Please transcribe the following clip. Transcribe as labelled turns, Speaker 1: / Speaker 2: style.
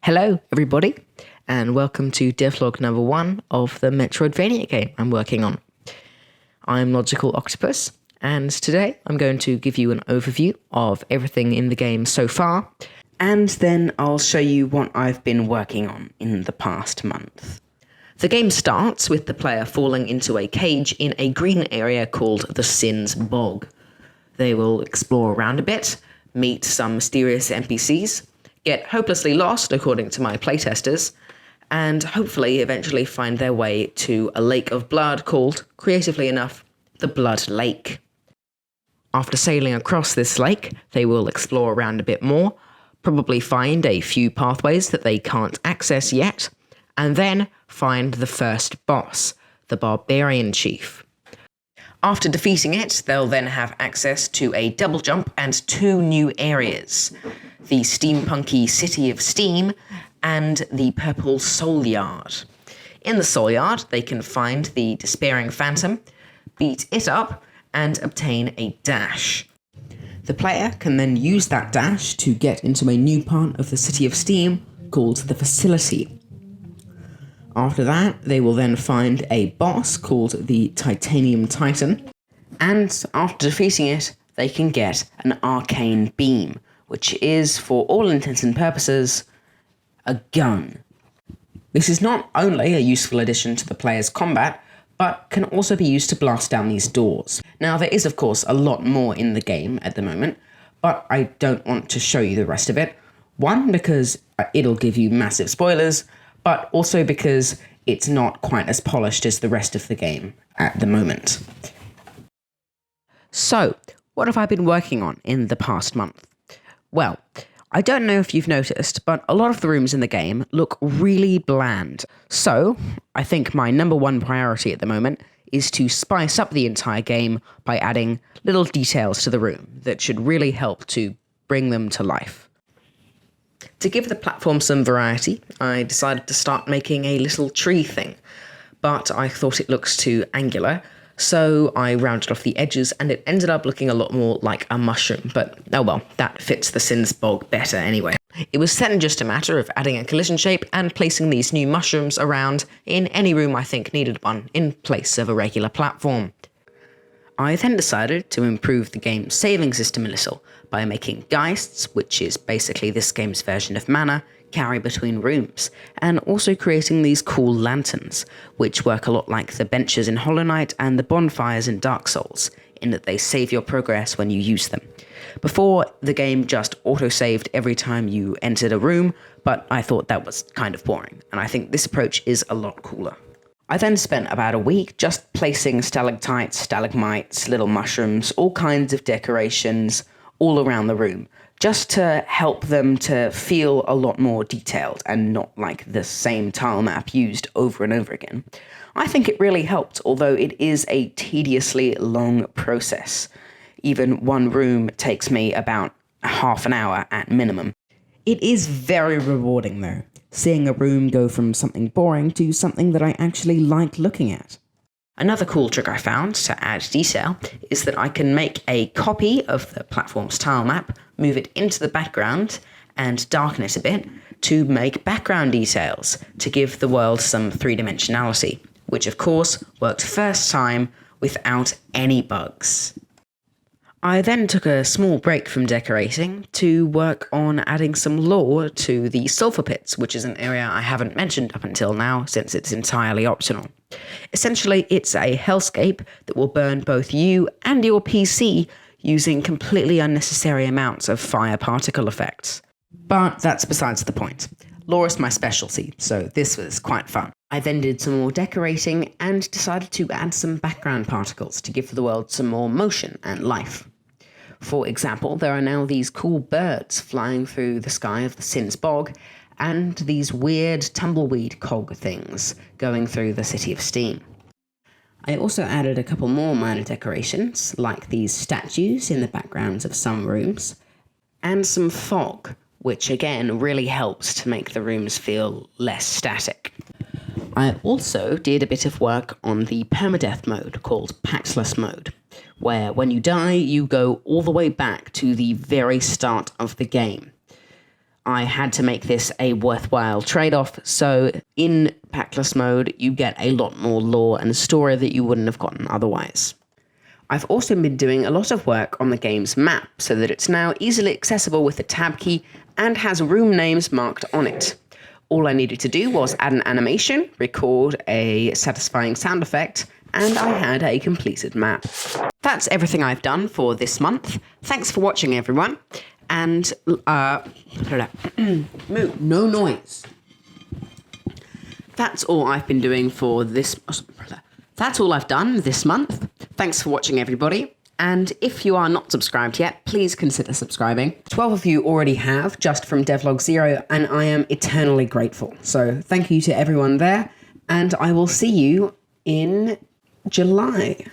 Speaker 1: Hello, everybody, and welcome to Devlog number 1 of the metroidvania game I'm working on. I'm Logical Octopus, and today I'm going to give you an overview of everything in the game so far, and then I'll show you what I've been working on in the past month. The game starts with the player falling into a cage in a green area called the Sin's Bog. They will explore around a bit, meet some mysterious NPCs, get hopelessly lost according to my playtesters, and hopefully eventually find their way to a lake of blood called, creatively enough, the Blood Lake. After sailing across this lake, they will explore around a bit more, probably find a few pathways that they can't access yet, and then find the first boss, the Barbarian Chief. After defeating it, they'll then have access to a double jump and 2 new areas, the steampunky City of Steam and the Purple Soul Yard. In the Soul Yard, they can find the Despairing Phantom, beat it up, and obtain a dash. The player can then use that dash to get into a new part of the City of Steam called the Facility. After that, they will then find a boss called the Titanium Titan, and after defeating it, they can get an arcane beam, which is, for all intents and purposes, a gun. This is not only a useful addition to the player's combat, but can also be used to blast down these doors. Now, there is of course a lot more in the game at the moment, but I don't want to show you the rest of it. One, because it'll give you massive spoilers, but also because it's not quite as polished as the rest of the game at the moment. So, what have I been working on in the past month? Well, I don't know if you've noticed, but a lot of the rooms in the game look really bland. So, I think my number 1 priority at the moment is to spice up the entire game by adding little details to the room that should really help to bring them to life. To give the platform some variety, I decided to start making a little tree thing, but I thought it looks too angular, so I rounded off the edges and it ended up looking a lot more like a mushroom, but oh well, that fits the Sin's Bog better anyway. It was then just a matter of adding a collision shape and placing these new mushrooms around in any room I think needed one, in place of a regular platform. I then decided to improve the game's saving system a little by making geists, which is basically this game's version of mana, carry between rooms, and also creating these cool lanterns, which work a lot like the benches in Hollow Knight and the bonfires in Dark Souls, in that they save your progress when you use them. Before, the game just auto-saved every time you entered a room, but I thought that was kind of boring, and I think this approach is a lot cooler. I then spent about a week just placing stalactites, stalagmites, little mushrooms, all kinds of decorations all around the room, just to help them to feel a lot more detailed and not like the same tile map used over and over again. I think it really helped, although it is a tediously long process. Even one room takes me about half an hour at minimum. It is very rewarding though, seeing a room go from something boring to something that I actually like looking at. Another cool trick I found to add detail is that I can make a copy of the platform's tile map, move it into the background, and darken it a bit to make background details to give the world some 3-dimensionality, which of course worked first time without any bugs. I then took a small break from decorating to work on adding some lore to the sulfur pits, which is an area I haven't mentioned up until now since it's entirely optional. Essentially, it's a hellscape that will burn both you and your PC using completely unnecessary amounts of fire particle effects. But that's besides the point. Lore is my specialty, so this was quite fun. I then did some more decorating and decided to add some background particles to give the world some more motion and life. For example, there are now these cool birds flying through the sky of the Sin's Bog, and these weird tumbleweed cog things going through the City of Steam. I also added a couple more minor decorations, like these statues in the backgrounds of some rooms, and some fog, which again really helps to make the rooms feel less static. I also did a bit of work on the permadeath mode called Pactless mode, where when you die, you go all the way back to the very start of the game. I had to make this a worthwhile trade-off. So in packless mode, you get a lot more lore and story that you wouldn't have gotten otherwise. I've also been doing a lot of work on the game's map so that it's now easily accessible with the tab key and has room names marked on it. All I needed to do was add an animation, record a satisfying sound effect, and I had a completed map. That's everything I've done for this month. Thanks for watching, everyone. And, no noise. That's all I've been doing for this... That's all I've done this month. Thanks for watching, everybody. And if you are not subscribed yet, please consider subscribing. 12 of you already have, just from Devlog 0, and I am eternally grateful. So thank you to everyone there, and I will see you in July.